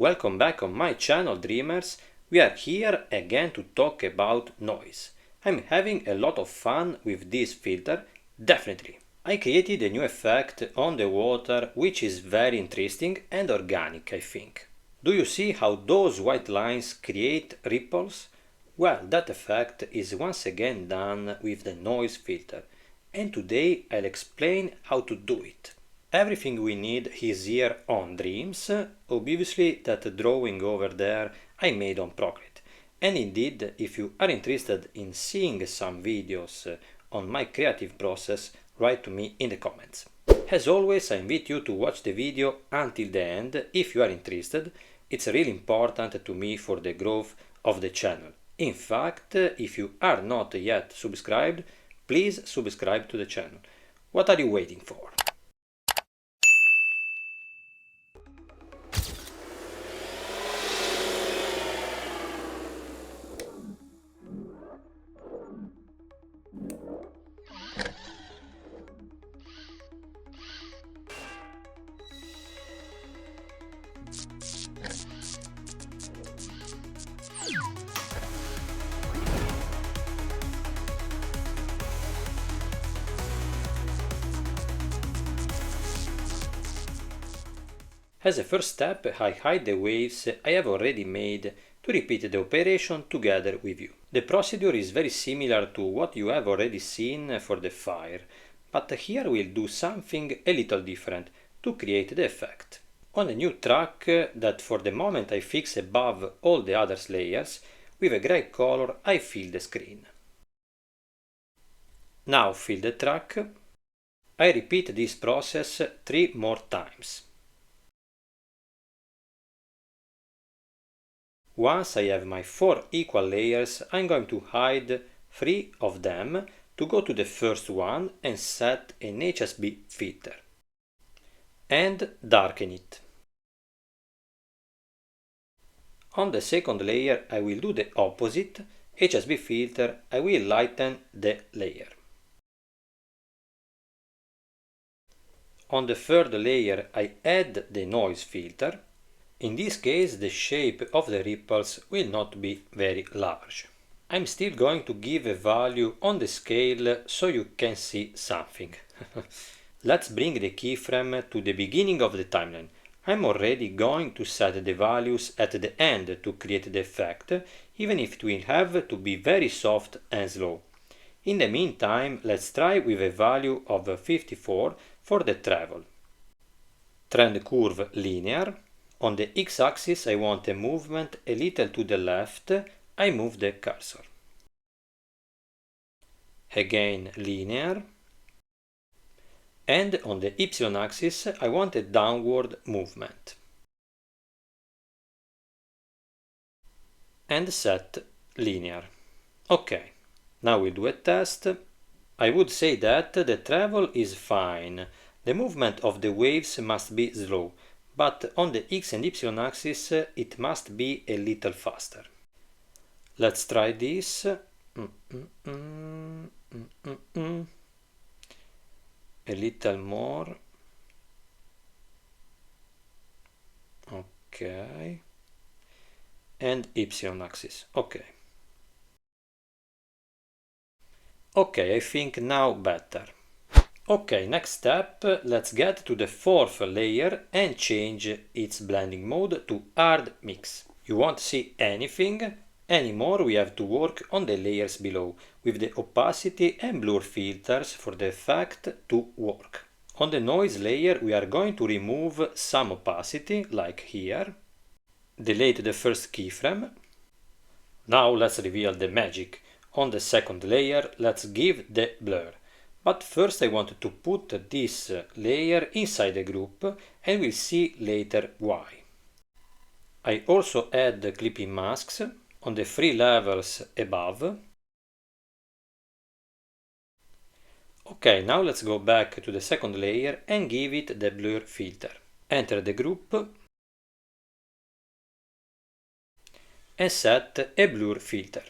welcome back on my channel Dreamers. We are here again to talk about noise. I'm having a lot of fun with this filter, definitely. I created a new effect on the water which is very interesting and organic, I think. Do you see how those white lines create ripples? Well, that effect is once again done with the noise filter, and today I'll explain how to do it. Everything we need is here on Dreams. Obviously that drawing over there I made on Procreate. And indeed, if you are interested in seeing some videos on my creative process, write to me in the comments. As always, I invite you to watch the video until the end if you are interested. It's really important to me for the growth of the channel. In fact, if you are not yet subscribed, please subscribe to the channel. What are you waiting for? As a first step, I hide the waves I have already made to repeat the operation together with you. The procedure is very similar to what you have already seen for the fire, but here we'll do something a little different to create the effect. On a new track that for the moment I fix above all the other layers, with a grey color I fill the screen. Now fill the track. I repeat this process 3 more times. Once I have my 4 equal layers, I'm going to hide 3 of them to go to the first one and set an HSB filter. And darken it. On the second layer I will do the opposite. HSB filter, I will lighten the layer. On the third layer I add the noise filter. In this case the shape of the ripples will not be very large. I'm still going to give a value on the scale so you can see something. Let's bring the keyframe to the beginning of the timeline. I'm already going to set the values at the end to create the effect, even if it will have to be very soft and slow. In the meantime, let's try with a value of 54 for the travel. Trend curve linear. On the x-axis I want a movement a little to the left. I move the cursor. Again linear. And on the y-axis I want a downward movement. And set linear. Okay, now we'll do a test. I would say that the travel is fine. The movement of the waves must be slow, but on the x and y axis it must be a little faster. Let's try this. A little more. Okay. And y-axis. Okay. Okay, I think now better. Okay, next step, let's get to the fourth layer and change its blending mode to hard mix. You won't see anything anymore. We have to work on the layers below with the opacity and blur filters for the effect to work. On the noise layer we are going to remove some opacity, like here. Delete the first keyframe. Now let's reveal the magic. On the second layer let's give the blur. But first I want to put this layer inside the group and we'll see later why. I also add clipping masks on the 3 levels above. Okay, now let's go back to the second layer and give it the blur filter. Enter the group and set a blur filter.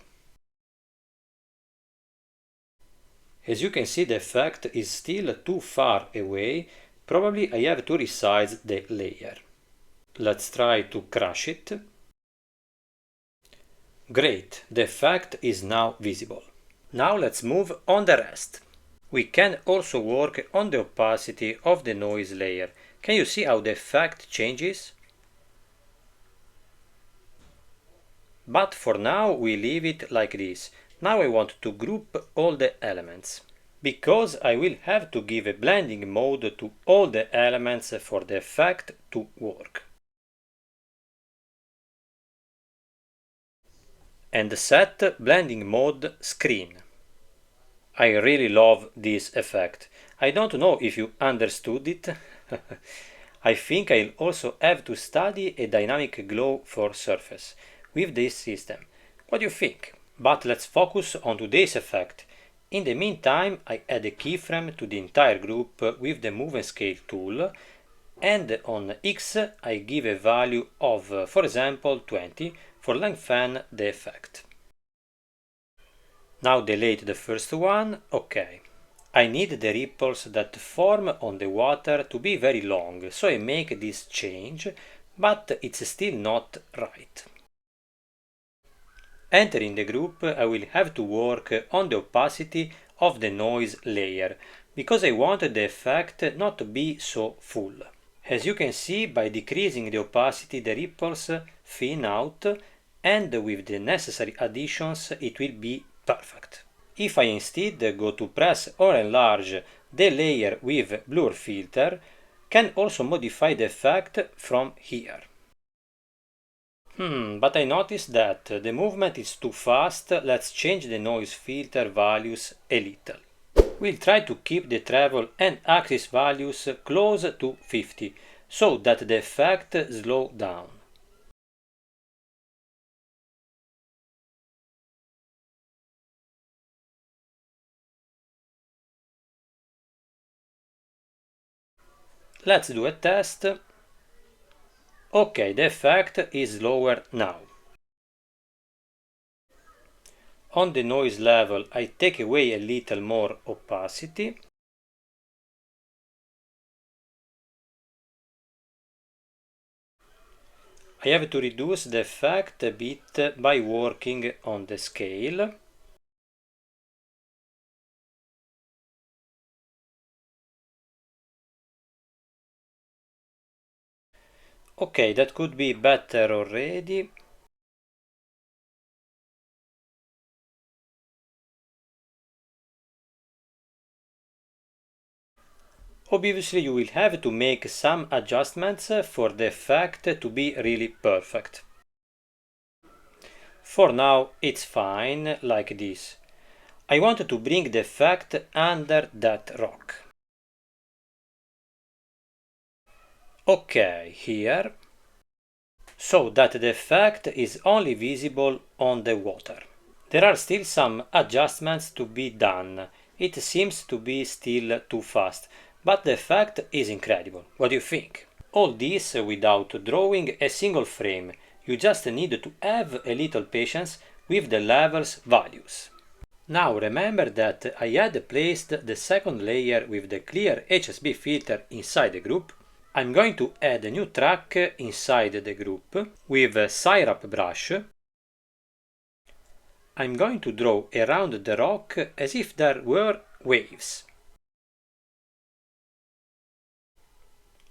As you can see, the effect is still too far away. Probably I have to resize the layer. Let's try to crush it. Great, the effect is now visible. Now let's move on the rest. We can also work on the opacity of the noise layer. Can you see how the effect changes? But for now we leave it like this. Now I want to group all the elements, because I will have to give a blending mode to all the elements for the effect to work. And set blending mode screen. I really love this effect. I don't know if you understood it. I think I'll also have to study a dynamic glow for surface with this system. What do you think? But let's focus on today's effect. In the meantime, I add a keyframe to the entire group with the Move and Scale tool, and on X I give a value of, for example, 20 for lengthen the effect. Now delete the first one. OK. I need the ripples that form on the water to be very long, so I make this change, but it's still not right. Entering the group, I will have to work on the opacity of the noise layer, because I want the effect not to be so full. As you can see, by decreasing the opacity the ripples thin out, and with the necessary additions it will be perfect. If I instead go to press or enlarge the layer with blur filter, can also modify the effect from here. But I noticed that the movement is too fast. Let's change the noise filter values a little. We'll try to keep the travel and axis values close to 50, so that the effect slows down. Let's do a test. OK, the effect is lower now. On the noise level, I take away a little more opacity. I have to reduce the effect a bit by working on the scale. OK, that could be better already. Obviously you will have to make some adjustments for the effect to be really perfect. For now it's fine like this. I want to bring the effect under that rock. OK, here. So that the effect is only visible on the water. There are still some adjustments to be done. It seems to be still too fast, but the effect is incredible. What do you think? All this without drawing a single frame. You just need to have a little patience with the levels values. Now remember that I had placed the second layer with the clear HSB filter inside the group. I'm going to add a new track inside the group with a syrup brush. I'm going to draw around the rock as if there were waves.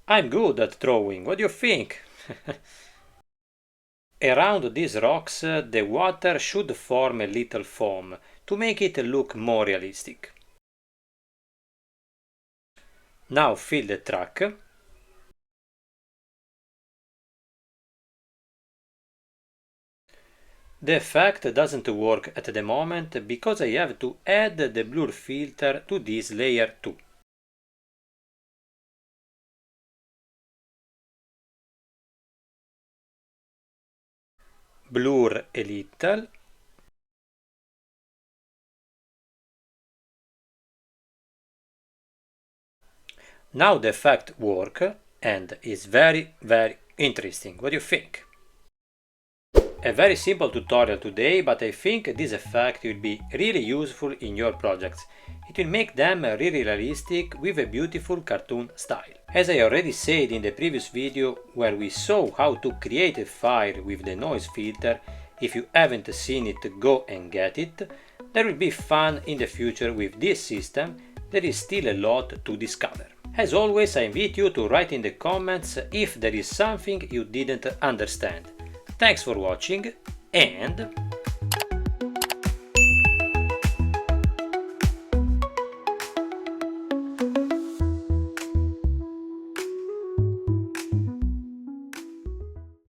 I'm good at drawing, what do you think? Around these rocks the water should form a little foam to make it look more realistic. Now fill the track. The effect doesn't work at the moment because I have to add the blur filter to this layer too. Blur a little. Now the effect works and is very interesting. What do you think? A very simple tutorial today, but I think this effect will be really useful in your projects. It will make them really realistic with a beautiful cartoon style. As I already said in the previous video where we saw how to create a file with the noise filter, if you haven't seen it, go and get it. There will be fun in the future with this system. There is still a lot to discover. As always, I invite you to write in the comments if there is something you didn't understand. Thanks for watching and